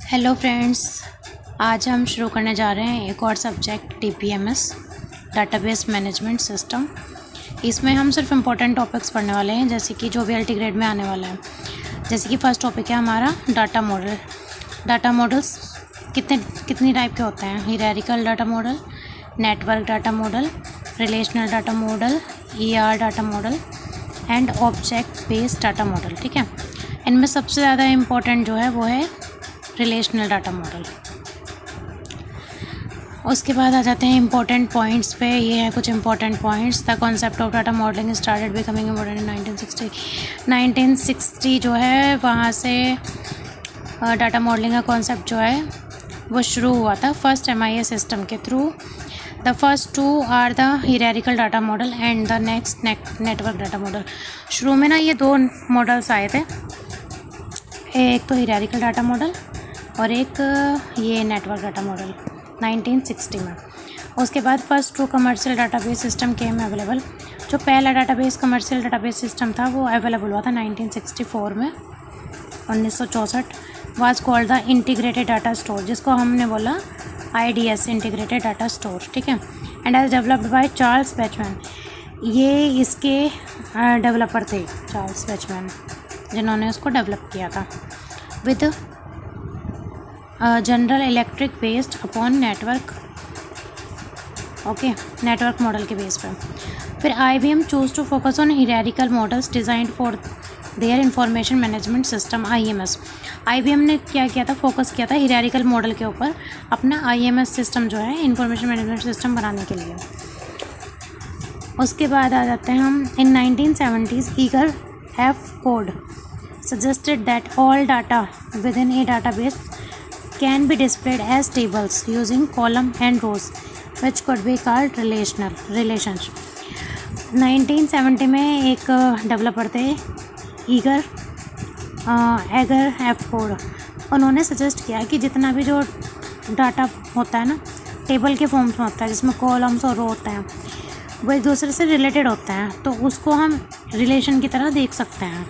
Hello friends, आज हम शुरू करने जा रहे हैं एक और subject DBMS database management system. इसमें हम सिर्फ इम्पोर्टेंट टॉपिक्स पढ़ने वाले हैं, जैसे कि जो भी LT ग्रेड में आने वाला है। जैसे कि फ़र्स्ट टॉपिक है हमारा डाटा मॉडल। डाटा मॉडल्स कितनी टाइप के होते हैं? Hierarchical data model, network data model, relational data model, ER data model and object based data model. ठीक है, इनमें सबसे ज़्यादा इम्पोर्टेंट जो है वो है रिलेशनल डाटा मॉडल। उसके बाद आ जाते हैं इम्पोर्टेंट पॉइंट्स पे। ये हैं कुछ important points. The concept of data modelling started becoming important in 1960 जो है, वहाँ से डाटा मॉडलिंग का कॉन्सेप्ट जो है वो शुरू हुआ था फर्स्ट MIS सिस्टम के through. The first two are the hierarchical data model and the next network data model. शुरू में ना ये दो मॉडल्स आए थे, एक तो हायरार्किकल डाटा मॉडल और एक ये नेटवर्क डाटा मॉडल 1960 में। उसके बाद first two commercial database system came available. जो पहला डाटाबेस कमर्शियल डाटाबेस सिस्टम था वो अवेलेबल हुआ था 1964 में, 1964। Was called the integrated data store, जिसको हमने बोला IDS इंटीग्रेटेड डाटा स्टोर। ठीक है, and as developed by Charles Bachman. ये इसके डेवलपर थे चार्ल्स बैचमैन, जिन्होंने उसको डेवलप किया था with General Electric based upon network. Okay, network model के बेस पर। फिर IBM choose to focus on hierarchical models designed for their information management system IMS। IBM ने क्या किया था, फोकस किया था हायरार्किकल मॉडल के ऊपर अपना IMS सिस्टम जो है इंफॉर्मेशन मैनेजमेंट सिस्टम बनाने के लिए। उसके बाद आ जाते हैं हम इन 1970s eager F code suggested that all data within a database can be displayed as tables using column and rows, which could be called relations। 1970 में एक डेवलपर थे ईगर F कोड। उन्होंने सजेस्ट किया कि जितना भी जो डाटा होता है ना, टेबल के फॉर्म्स में होता है, जिसमें कॉलम्स और रो होते हैं, वो एक दूसरे से रिलेटेड होते हैं, तो उसको हम रिलेशन की तरह देख सकते हैं।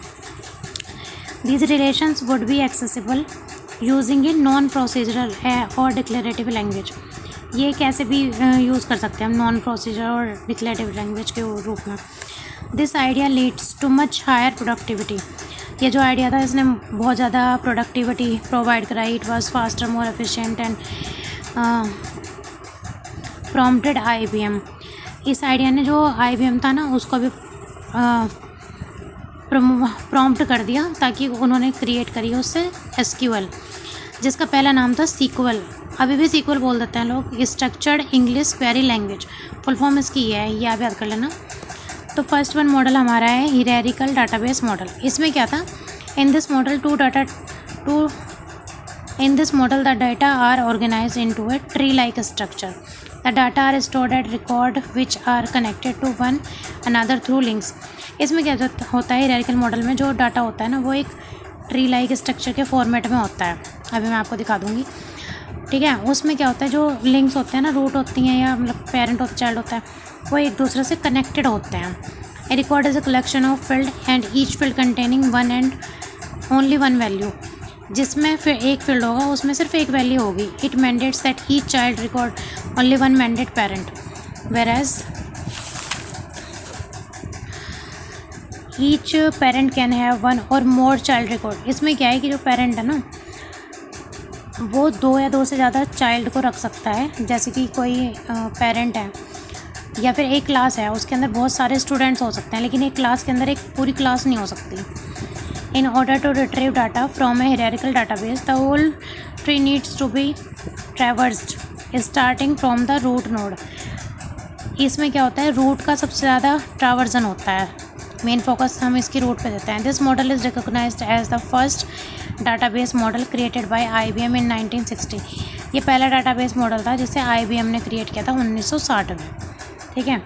These relations would be accessible using a non-procedural और declarative language। ये कैसे भी यूज़ कर सकते हैं हम नॉन प्रोसीजर और डिक्लेरेटिव लैंग्वेज के रूप में। This idea leads to much higher productivity. ये जो आइडिया था इसने बहुत ज़्यादा प्रोडक्टिविटी प्रोवाइड कराई। It was faster, more efficient and prompted IBM। इस आइडिया ने जो IBM था ना, उसको भी प्रॉम्प्ट कर दिया, ताकि उन्होंने क्रिएट करी उससे SQL, जिसका पहला नाम था SQL। अभी भी SQL बोल देते हैं लोग, structured English query language. Full form इसकी ये है, ये आप याद कर लेना। तो फर्स्ट वन मॉडल हमारा है हायरार्किकल डाटाबेस मॉडल। इसमें क्या था, in this model the data are organized into a tree like structure. The data are stored at record which are connected to one another through links. इसमें क्या होता है, hierarchical model में जो data होता है ना, वो एक ट्री लाइक स्ट्रक्चर के फॉर्मेट में होता है। अभी मैं आपको दिखा दूँगी। ठीक है, उसमें क्या होता है, जो लिंक्स होते हैं ना, रूट होती हैं या मतलब पेरेंट और चाइल्ड होता है, वो एक दूसरे से कनेक्टेड होते हैं। A record is a collection of field and each field containing one and only one value. जिसमें फिर एक फील्ड होगा, उसमें सिर्फ एक वैल्यू होगी। It mandates that each child record only one mandate parent, वेराज each parent can have one और मोर child record. इसमें क्या है कि जो पेरेंट है ना, वो दो या दो से ज़्यादा चाइल्ड को रख सकता है। जैसे कि कोई पेरेंट है या फिर एक क्लास है, उसके अंदर बहुत सारे स्टूडेंट्स हो सकते हैं, लेकिन एक क्लास के अंदर एक पूरी क्लास नहीं हो सकती। In order to retrieve data from a hierarchical database, the whole tree needs to be traversed starting from the root node. इसमें क्या होता है, रूट का सबसे ज़्यादा ट्रावर्जन होता है, मेन फोकस हम इसकी रूट पे देते हैं। This model is recognized as the first database model created by IBM in 1960। ये पहला डाटाबेस मॉडल था जिसे IBM ने क्रिएट किया था 1960 में। ठीक है,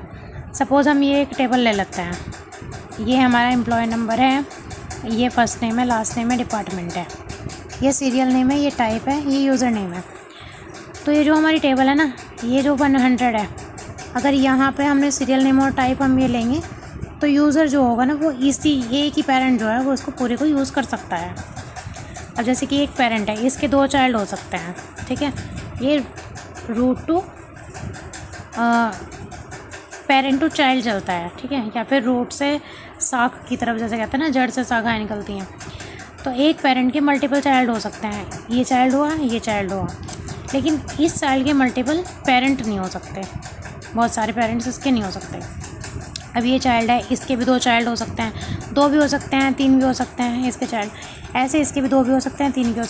सपोज़ हम ये एक टेबल ले लेते हैं। ये हमारा एम्प्लॉय नंबर है, ये फर्स्ट नेम है, लास्ट नेम है, डिपार्टमेंट है, ये सीरियल नेम है, ये टाइप है, ये यूज़र नेम है। तो ये जो हमारी टेबल है ना, ये जो 100 है, अगर यहाँ पे हमने सीरियल नेम और टाइप हम ये लेंगे, तो यूज़र जो होगा ना, वो इसी एक ही पेरेंट जो है वो इसको पूरे को यूज़ कर सकता है। अब जैसे कि एक पेरेंट है, इसके 2 चाइल्ड हो सकते हैं, ठीक है। ये root to parent to child चलता है, ठीक है, या फिर रूट से शाख की तरफ, जैसे कहते हैं ना जड़ से शाखाएँ निकलती हैं। तो एक पेरेंट के मल्टीपल चाइल्ड हो सकते हैं, ये चाइल्ड हुआ, ये चाइल्ड हुआ, लेकिन इस चाइल्ड के मल्टीपल पेरेंट नहीं हो सकते, बहुत सारे पेरेंट्स इसके नहीं हो सकते। अब ये चाइल्ड है, इसके भी 2 चाइल्ड हो सकते हैं, 2 भी हो सकते हैं, 3 भी हो सकते हैं इसके चाइल्ड, ऐसे इसके भी 2 भी हो सकते हैं, 3 भी हो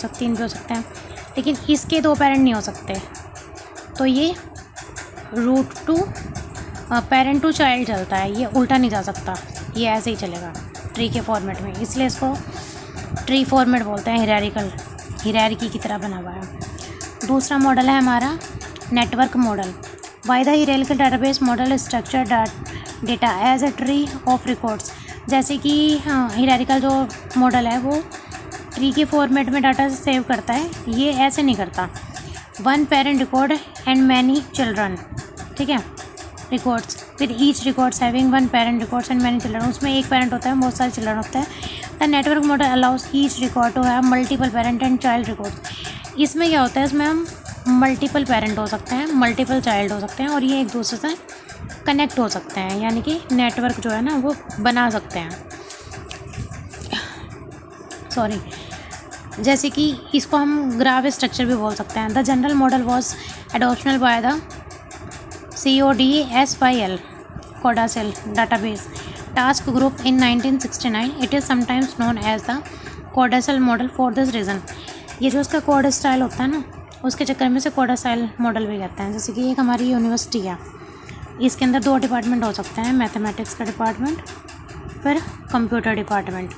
सकते हैं, लेकिन इसके 2 पेरेंट नहीं हो सकते। तो ये root to parent to child चलता है, ये उल्टा नहीं जा सकता, ये ऐसे ही चलेगा ट्री के फॉर्मेट में, इसलिए इसको ट्री फॉर्मेट बोलते हैं, हिरार्की की तरह बना हुआ है। दूसरा मॉडल है हमारा network model. By the hierarchical database model structure data as a tree of records. जैसे कि हिरार्किकल जो मॉडल है वो ट्री के फॉर्मेट में डाटा सेव करता है, ये ऐसे नहीं करता। 1 parent record and many children, ठीक है, records with each records having 1 parent records and many children. उसमें एक पेरेंट होता है, बहुत सारे चिल्ड्रन होते हैं। The network model allows each record to have multiple parent and child records. इसमें क्या होता है, इसमें हम मल्टीपल पेरेंट हो सकते हैं, मल्टीपल चाइल्ड हो सकते हैं, और ये एक दूसरे से कनेक्ट हो सकते हैं, यानी कि नेटवर्क जो है ना वो बना सकते हैं। जैसे कि इसको हम ग्राफ स्ट्रक्चर भी बोल सकते हैं। The general model was adoptional by the CODASYL CODASYL database task group in 1969. It is sometimes known as the CODASYL model for this reason. ये जो उसका कोड स्टाइल होता है ना, उसके चक्कर में से CODASYL मॉडल भी कहते हैं। जैसे कि एक हमारी यूनिवर्सिटी है, इसके अंदर 2 डिपार्टमेंट हो सकते हैं, मैथमेटिक्स का डिपार्टमेंट, फिर कंप्यूटर डिपार्टमेंट।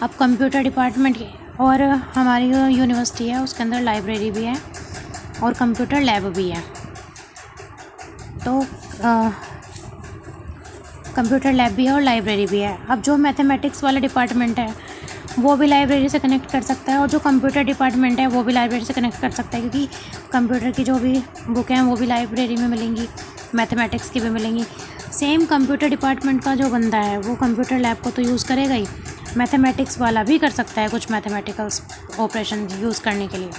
अब कंप्यूटर डिपार्टमेंट और हमारी जो यूनिवर्सिटी है उसके अंदर लाइब्रेरी भी है और कंप्यूटर लैब भी है। तो कंप्यूटर लैब भी है और लाइब्रेरी भी है। अब जो मैथमेटिक्स वाला डिपार्टमेंट है वो भी लाइब्रेरी से कनेक्ट कर सकता है, और जो कंप्यूटर डिपार्टमेंट है वो भी लाइब्रेरी से कनेक्ट कर सकता है, क्योंकि कंप्यूटर की जो भी बुकें हैं वो भी लाइब्रेरी में मिलेंगी, मैथमेटिक्स की भी मिलेंगी। सेम कंप्यूटर डिपार्टमेंट का जो बंदा है वो कंप्यूटर लैब को तो यूज़ करेगा ही, मैथमेटिक्स वाला भी कर सकता है कुछ मैथमेटिकल्स ऑपरेशन यूज़ करने के लिए।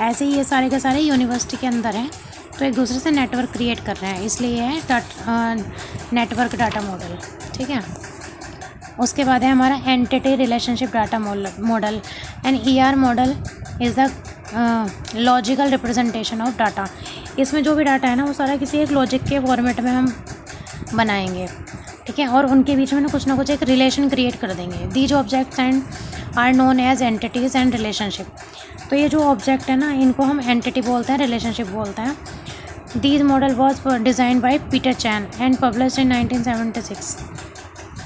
ऐसे ही ये सारे के सारे यूनिवर्सिटी के अंदर हैं, तो एक दूसरे से नेटवर्क क्रिएट कर रहे हैं, इसलिए ये है नेटवर्क डाटा मॉडल, ठीक है। उसके बाद है हमारा entity relationship data model. An ER model is the logical representation of data. इसमें जो भी डाटा है ना वो सारा किसी एक लॉजिक के फॉर्मेट में हम बनाएंगे, ठीक है, और उनके बीच में ना कुछ एक रिलेशन क्रिएट कर देंगे। These objects and are known as entities and relationship. तो ये जो ऑब्जेक्ट है ना इनको हम एंटिटी बोलते हैं, रिलेशनशिप बोलते हैं। These model was design by Peter chain and published in 1976।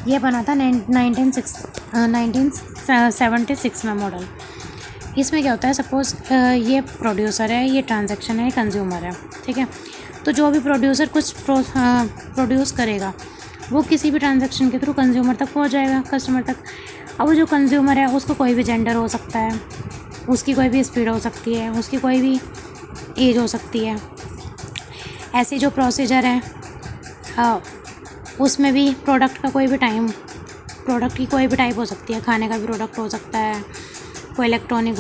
ये बना था 1976 में मॉडल। इसमें क्या होता है, सपोज़ ये प्रोड्यूसर है, ये ट्रांजैक्शन है, कंज्यूमर है, ठीक है। तो जो भी प्रोड्यूसर कुछ प्रोड्यूस करेगा वो किसी भी ट्रांजैक्शन के थ्रू कंज्यूमर तक पहुंच जाएगा, कस्टमर तक। अब वो जो कंज्यूमर है उसको कोई भी जेंडर हो सकता है, उसकी कोई भी स्पीड हो सकती है, उसकी कोई भी एज हो सकती है। ऐसी जो प्रोसीजर है उसमें भी प्रोडक्ट का कोई भी प्रोडक्ट की कोई भी टाइप हो सकती है, खाने का भी प्रोडक्ट हो सकता है, कोई इलेक्ट्रॉनिक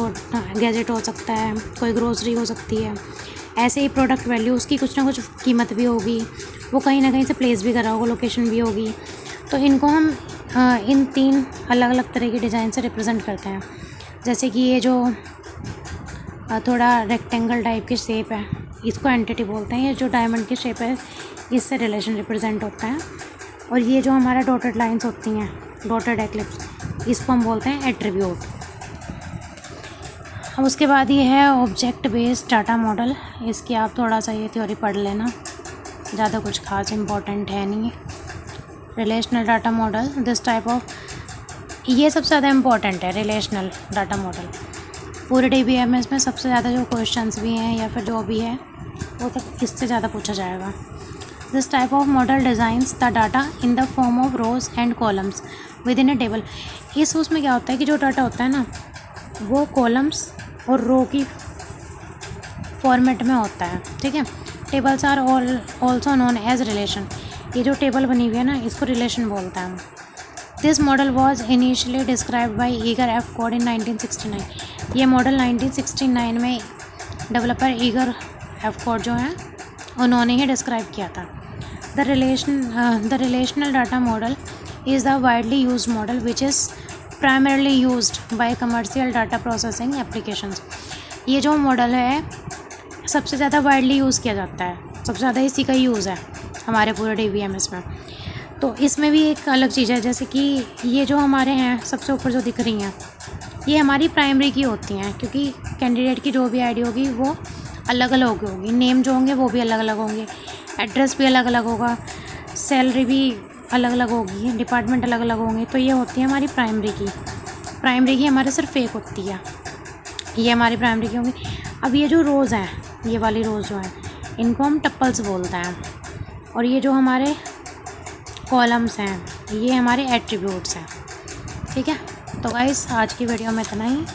गैजेट हो सकता है, कोई ग्रोसरी हो सकती है। ऐसे ही प्रोडक्ट वैल्यू उसकी कुछ ना कुछ कीमत भी होगी, वो कहीं ना कहीं से प्लेस भी कर रहा होगा, लोकेशन भी होगी। तो इनको हम इन 3 अलग अलग तरह के डिज़ाइन से रिप्रेजेंट करते हैं। जैसे कि ये जो थोड़ा रेक्टेंगल टाइप की शेप है इसको एंटिटी बोलते हैं। ये जो डायमंड की शेप है इससे रिलेशन रिप्रेजेंट होता है। और ये जो हमारा डॉटेड लाइंस होती हैं, डॉटेड एक्लिप्स, इसको हम बोलते हैं एट्रीब्यूट। अब उसके बाद ये है ऑब्जेक्ट बेस्ड डाटा मॉडल। इसकी आप थोड़ा सा ये थ्योरी पढ़ लेना, ज़्यादा कुछ खास इम्पोर्टेंट है नहीं। Relational data model, this type of, ये सबसे ज़्यादा इम्पोर्टेंट है रिलेशनल डाटा मॉडल। पूरे DBMS में सबसे ज़्यादा जो क्वेश्चंस भी हैं या फिर जो भी है वो तक इससे ज़्यादा पूछा जाएगा। This type of model designs the data in the form of rose and columns with in A table. इस उसमें क्या होता है कि जो डाटा होता है ना वो कॉलम्स और रो की फॉर्मेट में होता है, ठीक है। Tables are also known as relation. ये जो टेबल बनी हुई है ना इसको रिलेशन बोलते हैं हम। This model was initially described by ईगर F. Codd in 1969। ये मॉडल 1969 में डेवलपर ईगर हैफकोर्ट जो हैं उन्होंने ही डिस्क्राइब किया था। The relational data model is the widely used model which is primarily used by commercial data processing applications. ये जो मॉडल है सबसे ज़्यादा वाइडली यूज़ किया जाता है, सबसे ज़्यादा इसी का यूज़ है हमारे पूरे DBMS में। तो इसमें भी एक अलग चीज़ है, जैसे कि ये जो हमारे हैं सबसे ऊपर जो दिख रही हैं ये हमारी प्राइमरी की होती हैं, क्योंकि कैंडिडेट की जो भी आईडी होगी वो अलग अलग होगी, नेम जो होंगे वो भी अलग अलग होंगे, एड्रेस भी अलग अलग होगा, सैलरी भी अलग अलग होगी, डिपार्टमेंट अलग अलग होंगे। तो ये होती है हमारी प्राइमरी की हमारे सिर्फ एक होती है, ये हमारी प्राइमरी की होंगी। अब ये जो रोज़ हैं, ये वाली रोज़ जो हैं इनको हम टप्पल्स बोलते हैं, और ये जो हमारे कॉलम्स हैं ये हमारे एट्रीब्यूट्स हैं। ठीक है, तो गाइस आज की वीडियो में इतना ही।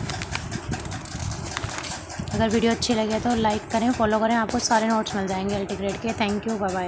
अगर वीडियो अच्छी लगे तो लाइक करें, फॉलो करें, आपको सारे नोट्स मिल जाएंगे LT ग्रेड के। Thank you, bye bye.